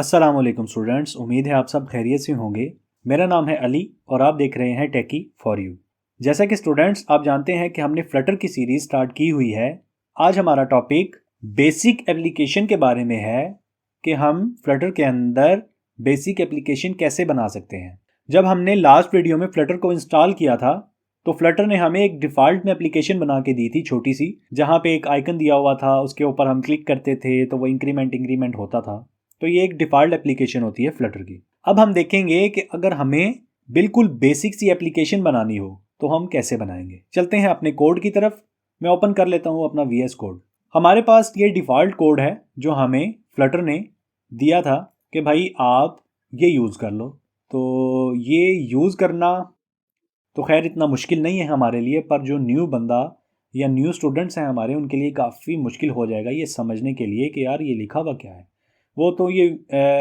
अस्सलाम वालेकुम स्टूडेंट्स, उम्मीद है आप सब खैरियत से होंगे। मेरा नाम है अली और आप देख रहे हैं टेकी फॉर यू। जैसा कि स्टूडेंट्स आप जानते हैं कि हमने फ्लटर की सीरीज़ स्टार्ट की हुई है। आज हमारा टॉपिक बेसिक एप्लीकेशन के बारे में है कि हम फ्लटर के अंदर बेसिक एप्लीकेशन कैसे बना सकते हैं। जब हमने लास्ट वीडियो में फ्लटर को इंस्टॉल किया था तो फ्लटर ने हमें एक डिफ़ॉल्ट में एप्लीकेशन बना के दी थी छोटी सी, जहाँ पे एक आइकन दिया हुआ था, उसके ऊपर हम क्लिक करते थे तो वो इंक्रीमेंट होता था। तो ये एक डिफ़ॉल्ट एप्लीकेशन होती है फ्लटर की। अब हम देखेंगे कि अगर हमें बिल्कुल बेसिक सी एप्लीकेशन बनानी हो तो हम कैसे बनाएंगे। चलते हैं अपने कोड की तरफ। मैं ओपन कर लेता हूँ अपना VS कोड। हमारे पास ये डिफ़ॉल्ट कोड है जो हमें फ्लटर ने दिया था कि भाई आप ये यूज़ कर लो। तो ये यूज़ करना तो खैर इतना मुश्किल नहीं है हमारे लिए, पर जो न्यू बंदा या न्यू स्टूडेंट्स हैं हमारे, उनके लिए काफ़ी मुश्किल हो जाएगा ये समझने के लिए कि यार ये लिखा हुआ क्या है। वो तो ये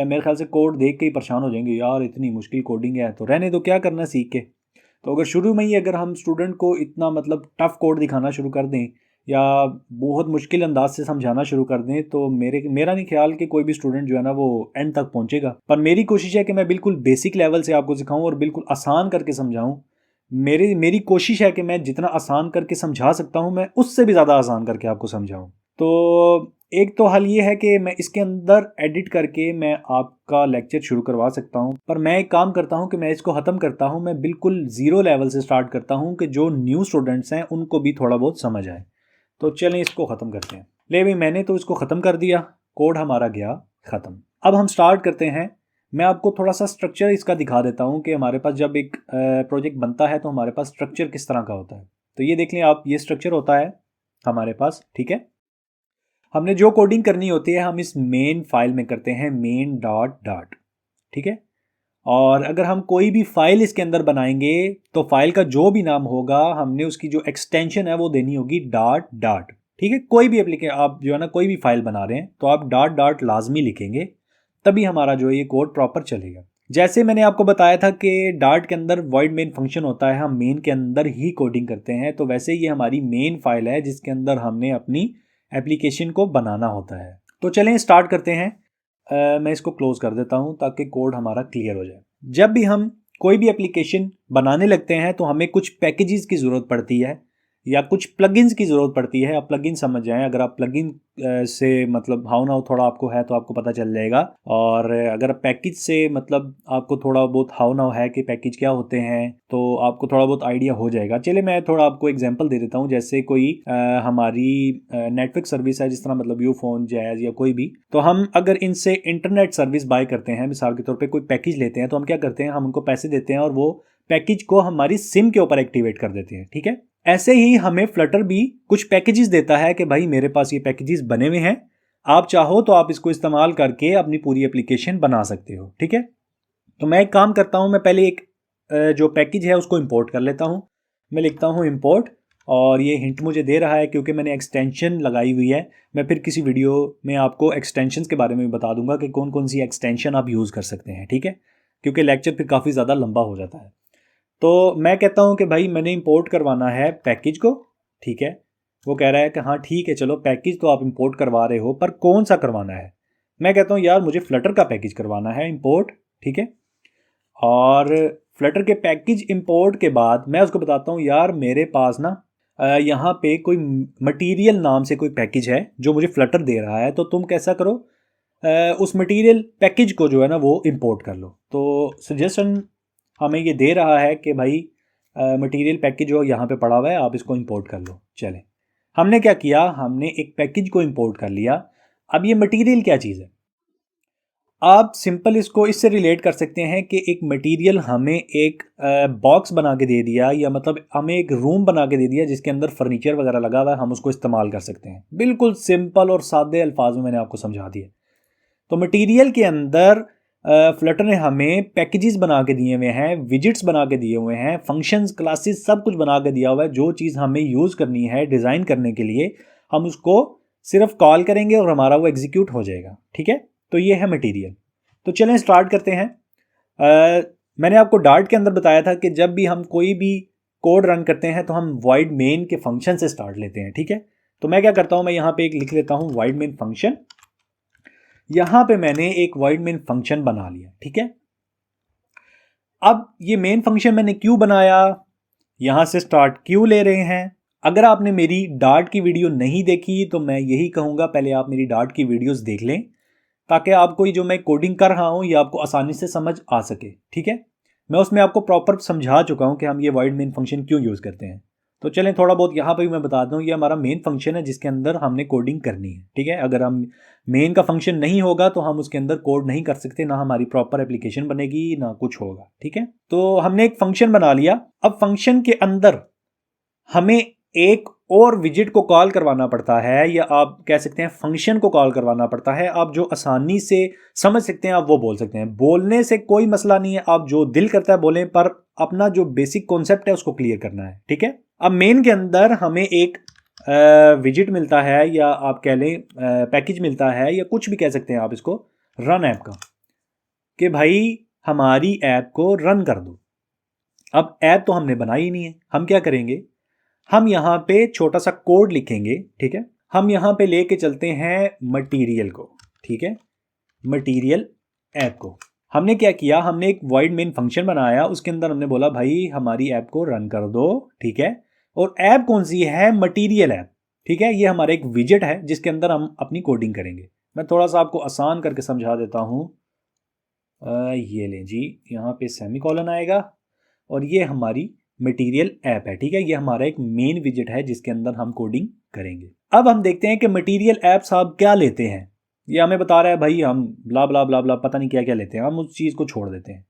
मेरे ख्याल से कोड देख के ही परेशान हो जाएंगे, यार इतनी मुश्किल कोडिंग है तो रहने दो, क्या करना सीख के। तो अगर शुरू में ही अगर हम स्टूडेंट को इतना मतलब टफ कोड दिखाना शुरू कर दें या बहुत मुश्किल अंदाज से समझाना शुरू कर दें तो मेरा नहीं ख्याल कि कोई भी स्टूडेंट जो है ना वो एंड तक पहुंचेगा। पर मेरी कोशिश है कि मैं बिल्कुल बेसिक लेवल से आपको सिखाऊं और बिल्कुल आसान करके समझाऊं। मेरी मेरी कोशिश है कि मैं जितना आसान करके समझा सकता हूं मैं उससे भी ज़्यादा आसान करके आपको समझाऊं। तो एक तो हल ये है कि मैं इसके अंदर एडिट करके मैं आपका लेक्चर शुरू करवा सकता हूं, पर मैं एक काम करता हूं कि मैं इसको ख़त्म करता हूं। मैं बिल्कुल ज़ीरो लेवल से स्टार्ट करता हूं कि जो न्यू स्टूडेंट्स हैं उनको भी थोड़ा बहुत समझ आए। तो चलें इसको ख़त्म करते हैं। ले भाई, मैंने तो इसको ख़त्म कर दिया, कोड हमारा गया ख़त्म। अब हम स्टार्ट करते हैं। मैं आपको थोड़ा सा स्ट्रक्चर इसका दिखा देता हूँ कि हमारे पास जब एक प्रोजेक्ट बनता है तो हमारे पास स्ट्रक्चर किस तरह का होता है। तो ये देख लें आप, ये स्ट्रक्चर होता है हमारे पास, ठीक है। हमने जो कोडिंग करनी होती है हम इस मेन फाइल में करते हैं, मेन डॉट डॉट, ठीक है। और अगर हम कोई भी फाइल इसके अंदर बनाएंगे तो फाइल का जो भी नाम होगा हमने उसकी जो एक्सटेंशन है वो देनी होगी डॉट डॉट, ठीक है। कोई भी एप्लीकेशन आप जो है ना कोई भी फाइल बना रहे हैं तो आप डॉट डॉट लाजमी लिखेंगे, तभी हमारा जो है ये कोड प्रॉपर चलेगा। जैसे मैंने आपको बताया था कि डॉट के अंदर वॉइड मेन फंक्शन होता है, हम मेन के अंदर ही कोडिंग करते हैं, तो वैसे ये हमारी मेन फाइल है जिसके अंदर हमने अपनी एप्लीकेशन को बनाना होता है। तो चलें स्टार्ट करते हैं। मैं इसको क्लोज कर देता हूँ ताकि कोड हमारा क्लियर हो जाए। जब भी हम कोई भी एप्लीकेशन बनाने लगते हैं तो हमें कुछ पैकेजेस की ज़रूरत पड़ती है या कुछ प्लगइन्स की ज़रूरत पड़ती है। अब प्लगइन समझ जाएं, अगर आप प्लगइन से मतलब हाउ ना हो थोड़ा आपको है तो आपको पता चल जाएगा, और अगर पैकेज से मतलब आपको थोड़ा बहुत हाउ ना हो है कि पैकेज क्या होते हैं तो आपको थोड़ा बहुत आइडिया हो जाएगा। चलिए मैं थोड़ा आपको एग्जांपल दे देता हूँ। जैसे कोई हमारी नेटवर्क सर्विस है, जिस तरह मतलब यूफोन, जैज़ या कोई भी, तो हम अगर इनसे इंटरनेट सर्विस बाय करते हैं, मिसाल के तौर पे कोई पैकेज लेते हैं, तो हम क्या करते हैं, हम उनको पैसे देते हैं और वो पैकेज को हमारी सिम के ऊपर एक्टिवेट कर देते हैं, ठीक है। ऐसे ही हमें फ्लटर भी कुछ पैकेजेस देता है कि भाई मेरे पास ये पैकेजेस बने हुए हैं, आप चाहो तो आप इसको इस्तेमाल करके अपनी पूरी एप्लीकेशन बना सकते हो, ठीक है। तो मैं एक काम करता हूं, मैं पहले एक जो पैकेज है उसको इंपोर्ट कर लेता हूं। मैं लिखता हूं इंपोर्ट, और ये हिंट मुझे दे रहा है क्योंकि मैंने एक्सटेंशन लगाई हुई है। मैं फिर किसी वीडियो में आपको एक्सटेंशंस के बारे में भी बता दूंगा कि कौन कौन सी एक्सटेंशन आप यूज़ कर सकते हैं, ठीक है, क्योंकि लेक्चर फिर काफ़ी ज़्यादा लंबा हो जाता है। तो मैं कहता हूँ कि भाई मैंने इंपोर्ट करवाना है पैकेज को, ठीक है। वो कह रहा है कि हाँ ठीक है, चलो पैकेज तो आप इंपोर्ट करवा रहे हो, पर कौन सा करवाना है। मैं कहता हूँ यार मुझे फ्लटर का पैकेज करवाना है इंपोर्ट, ठीक है। और फ्लटर के पैकेज इंपोर्ट के बाद मैं उसको बताता हूँ यार मेरे पास ना यहाँ पे कोई मटेरियल नाम से कोई पैकेज है जो मुझे फ्लटर दे रहा है, तो तुम कैसा करो, उस मटेरियल पैकेज को जो है ना वो इंपोर्ट कर लो। तो सजेशन हमें ये दे रहा है कि भाई मटेरियल पैकेज जो यहाँ पे पड़ा हुआ है आप इसको इंपोर्ट कर लो। चलें, हमने क्या किया, हमने एक पैकेज को इंपोर्ट कर लिया। अब ये मटेरियल क्या चीज़ है, आप सिंपल इसको इससे रिलेट कर सकते हैं कि एक मटेरियल हमें एक बॉक्स बना के दे दिया, या मतलब हमें एक रूम बना के दे दिया जिसके अंदर फर्नीचर वगैरह लगा हुआ है, हम उसको इस्तेमाल कर सकते हैं। बिल्कुल सिंपल और सादे अल्फाज में मैंने आपको समझा दिया। तो मटेरियल के अंदर फ्लटर ने हमें पैकेजेस बना के दिए हुए हैं, विजिट्स बना के दिए हुए हैं, फंक्शंस, क्लासेस, सब कुछ बना के दिया हुआ है। जो चीज़ हमें यूज़ करनी है डिज़ाइन करने के लिए, हम उसको सिर्फ कॉल करेंगे और हमारा वो एग्जीक्यूट हो जाएगा, ठीक है। तो ये है मटेरियल। तो चलें स्टार्ट करते हैं। मैंने आपको डार्ट के अंदर बताया था कि जब भी हम कोई भी कोड रन करते हैं तो हम वाइड मेन के फंक्शन से स्टार्ट लेते हैं, ठीक है। तो मैं क्या करता हूँ, मैं यहाँ पे एक लिख लेता हूँ वाइड मेन फंक्शन। यहां पे मैंने एक void main फंक्शन बना लिया, ठीक है। अब ये मेन फंक्शन मैंने क्यों बनाया, यहां से स्टार्ट क्यों ले रहे हैं। अगर आपने मेरी डार्ट की वीडियो नहीं देखी तो मैं यही कहूंगा पहले आप मेरी डार्ट की वीडियोस देख लें, ताकि आपको ये जो मैं कोडिंग कर रहा हूं ये आपको आसानी से समझ आ सके, ठीक है। मैं उसमें आपको प्रॉपर समझा चुका हूं कि हम ये void main फंक्शन क्यों यूज़ करते हैं। तो चलें थोड़ा बहुत यहाँ पे भी मैं बता दूं, ये हमारा मेन फंक्शन है जिसके अंदर हमने कोडिंग करनी है, ठीक है। अगर हम मेन का फंक्शन नहीं होगा तो हम उसके अंदर कोड नहीं कर सकते, ना हमारी प्रॉपर एप्लीकेशन बनेगी ना कुछ होगा, ठीक है। तो हमने एक फंक्शन बना लिया। अब फंक्शन के अंदर हमें एक और विजिट को कॉल करवाना पड़ता है, या आप कह सकते हैं फंक्शन को कॉल करवाना पड़ता है। आप जो आसानी से समझ सकते हैं आप वो बोल सकते हैं, बोलने से कोई मसला नहीं है, आप जो दिल करता है बोलें, पर अपना जो बेसिक कॉन्सेप्ट है उसको क्लियर करना है, ठीक है। अब मेन के अंदर हमें एक विजिट मिलता है, या आप कह लें पैकेज मिलता है, या कुछ भी कह सकते हैं आप इसको, रन ऐप का, कि भाई हमारी ऐप को रन कर दो। अब ऐप तो हमने बनाई ही नहीं है, हम क्या करेंगे, हम यहाँ पे छोटा सा कोड लिखेंगे, ठीक है। हम यहाँ पे लेके चलते हैं मटेरियल को, ठीक है, मटेरियल ऐप को। हमने क्या किया, हमने एक void main फंक्शन बनाया, उसके अंदर हमने बोला भाई हमारी ऐप को रन कर दो, ठीक है। और ऐप कौन सी है, मटेरियल ऐप, ठीक है। ये हमारा एक विजेट है जिसके अंदर हम अपनी कोडिंग करेंगे। मैं थोड़ा सा आपको आसान करके समझा देता हूँ। ये लें जी, यहाँ पे सेमीकोलन आएगा और ये हमारी मटेरियल ऐप है, ठीक है। ये हमारा एक मेन विजेट है जिसके अंदर हम कोडिंग करेंगे। अब हम देखते हैं कि मटेरियल ऐप साहब क्या लेते हैं। ये हमें बता रहा है भाई हम ब्ला ब्ला ब्ला ब्ला पता नहीं क्या क्या लेते हैं, हम उस चीज़ को छोड़ देते हैं।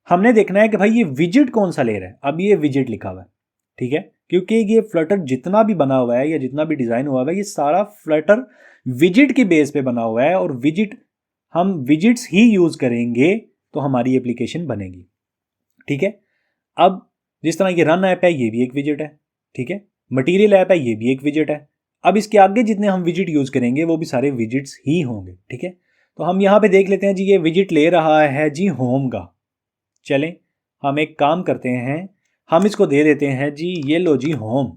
हमने देखना है कि भाई ये विजिट कौन सा ले रहा है। अब ये विजिट लिखा हुआ है, ठीक है, क्योंकि ये फ्लटर जितना भी बना हुआ है या जितना भी डिज़ाइन हुआ है ये सारा फ्लटर विजिट के बेस पे बना हुआ है, और विजिट हम विजिट्स ही यूज़ करेंगे तो हमारी एप्लीकेशन बनेगी, ठीक है। अब जिस तरह ये रन ऐप है ये भी एक विजिट है, ठीक है, मटेरियल ऐप है ये भी एक विजिट है। अब इसके आगे जितने हम विजिट यूज़ करेंगे वो भी सारे विजिट्स ही होंगे, ठीक है। तो हम यहाँ पे देख लेते हैं जी, ये विजिट ले रहा है जी होम का। चलें हम एक काम करते हैं, हम इसको दे देते हैं जी, ये लो जी होम,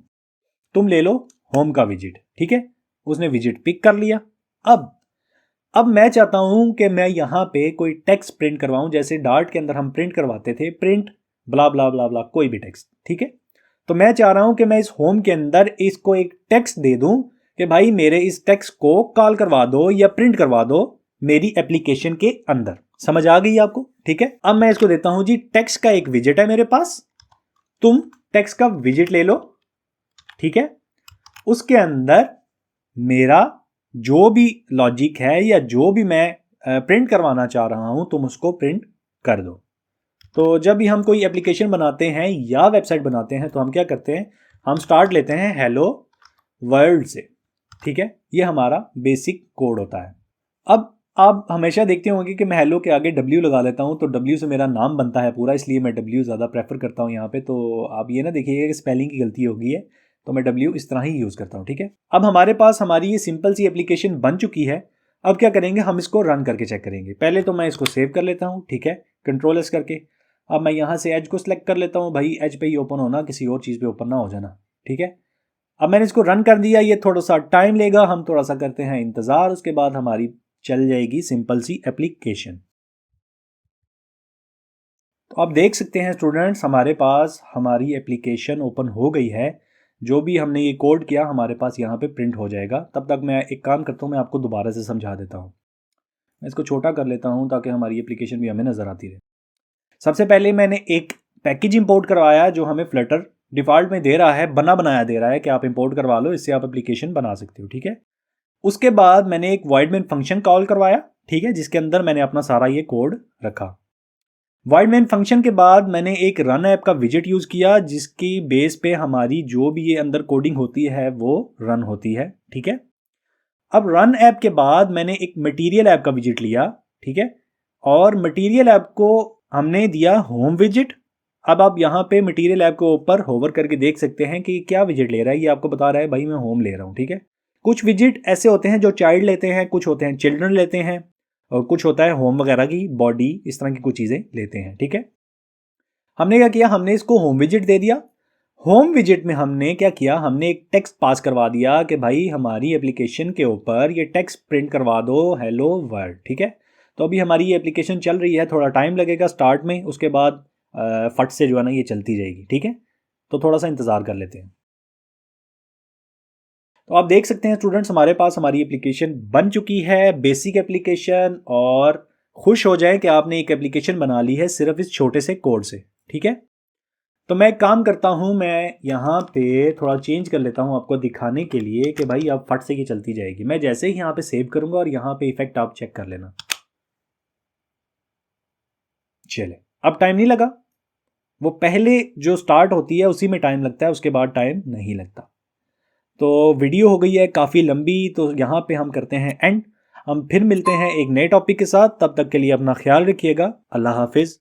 तुम ले लो होम का विजिट, ठीक है। उसने विजिट पिक कर लिया। अब मैं चाहता हूं कि मैं यहाँ पे कोई टेक्स्ट प्रिंट करवाऊं, जैसे डार्ट के अंदर हम प्रिंट करवाते थे, प्रिंट ब्ला ब्ला ब्ला ब्ला कोई भी टेक्स्ट, ठीक है। तो मैं चाह रहा हूं कि मैं इस होम के अंदर इसको एक टेक्स्ट दे दूं कि भाई मेरे इस टेक्स्ट को कॉल करवा दो या प्रिंट करवा दो मेरी एप्लीकेशन के अंदर। समझ आ गई आपको, ठीक है। अब मैं इसको देता हूं जी, टेक्स्ट का एक विजिट है मेरे पास, तुम टेक्स्ट का विजिट ले लो, ठीक है। उसके अंदर मेरा जो भी लॉजिक है या जो भी मैं प्रिंट करवाना चाह रहा हूं तुम उसको प्रिंट कर दो। तो जब भी हम कोई एप्लीकेशन बनाते हैं या वेबसाइट बनाते हैं तो हम क्या करते हैं, हम स्टार्ट लेते हैं हेलो वर्ल्ड से, ठीक है। ये हमारा बेसिक कोड होता है। अब आप हमेशा देखते होंगे कि मैं हेलो के आगे W लगा लेता हूँ, तो W से मेरा नाम बनता है पूरा, इसलिए मैं W ज़्यादा प्रेफर करता हूँ यहाँ पे। तो आप ये ना देखिएगा कि स्पेलिंग की गलती हो गई है, तो मैं W इस तरह ही यूज़ करता हूँ, ठीक है। अब हमारे पास हमारी ये सिंपल सी एप्लीकेशन बन चुकी है। अब क्या करेंगे, हम इसको रन करके चेक करेंगे। पहले तो मैं इसको सेव कर लेता हूँ, ठीक है, कंट्रोल एस करके। अब मैं यहाँ से एज को सिलेक्ट कर लेता हूँ, भाई एज पे ही ओपन होना, किसी और चीज़ पे ओपन ना हो जाना, ठीक है। अब मैंने इसको रन कर दिया, ये थोड़ा सा टाइम लेगा, हम थोड़ा सा करते हैं इंतज़ार, उसके बाद हमारी चल जाएगी सिंपल सी एप्लीकेशन। तो आप देख सकते हैं स्टूडेंट्स, हमारे पास हमारी एप्लीकेशन ओपन हो गई है। जो भी हमने ये कोड किया हमारे पास यहाँ पे प्रिंट हो जाएगा। तब तक मैं एक काम करता हूँ, मैं आपको दोबारा से समझा देता हूँ। मैं इसको छोटा कर लेता हूँ ताकि हमारी एप्लीकेशन भी हमें नज़र आती रहे। सबसे पहले मैंने एक पैकेज इंपोर्ट करवाया जो हमें फ्लटर डिफ़ॉल्ट में दे रहा है, बना बनाया दे रहा है कि आप इंपोर्ट करवा लो, इससे आप एप्लीकेशन बना सकते हो, ठीक है। उसके बाद मैंने एक void main फंक्शन कॉल करवाया, ठीक है, जिसके अंदर मैंने अपना सारा ये कोड रखा। void main फंक्शन के बाद मैंने एक रन ऐप का विजिट यूज़ किया, जिसकी बेस पे हमारी जो भी ये अंदर कोडिंग होती है वो रन होती है, ठीक है। अब रन ऐप के बाद मैंने एक मटेरियल ऐप का विजिट लिया, ठीक है, और मटेरियल ऐप को हमने दिया होम विजिट। अब आप यहाँ पे मटेरियल ऐप के ऊपर होवर करके देख सकते हैं कि क्या विजिट ले रहा है। ये आपको बता रहा है भाई मैं होम ले रहा हूँ, ठीक है। कुछ विजिट ऐसे होते हैं जो चाइल्ड लेते हैं, कुछ होते हैं चिल्ड्रन लेते हैं, और कुछ होता है होम वगैरह की बॉडी, इस तरह की कुछ चीज़ें लेते हैं, ठीक है। हमने क्या किया, हमने इसको होम विजिट दे दिया। होम विजिट में हमने क्या किया, हमने एक टेक्स्ट पास करवा दिया कि भाई हमारी एप्लीकेशन के ऊपर ये टेक्स्ट प्रिंट करवा दो, हेलो वर्ल्ड। ठीक है, तो अभी हमारी ये एप्लीकेशन चल रही है, थोड़ा टाइम लगेगा स्टार्ट में, उसके बाद फट से जो है ना ये चलती जाएगी। ठीक है, तो थोड़ा सा इंतज़ार कर लेते हैं। तो आप देख सकते हैं स्टूडेंट्स, हमारे पास हमारी एप्लीकेशन बन चुकी है, बेसिक एप्लीकेशन। और खुश हो जाए कि आपने एक एप्लीकेशन बना ली है सिर्फ इस छोटे से कोड से। ठीक है, तो मैं एक काम करता हूं, मैं यहाँ पे थोड़ा चेंज कर लेता हूं आपको दिखाने के लिए कि भाई अब फट से ये चलती जाएगी। मैं जैसे ही यहाँ पे सेव करूंगा और यहाँ पे इफेक्ट आप चेक कर लेना। चले, अब टाइम नहीं लगा, वो पहले जो स्टार्ट होती है उसी में टाइम लगता है, उसके बाद टाइम नहीं लगता। तो वीडियो हो गई है काफ़ी लंबी, तो यहाँ पे हम करते हैं एंड। हम फिर मिलते हैं एक नए टॉपिक के साथ, तब तक के लिए अपना ख्याल रखिएगा। अल्लाह हाफिज़।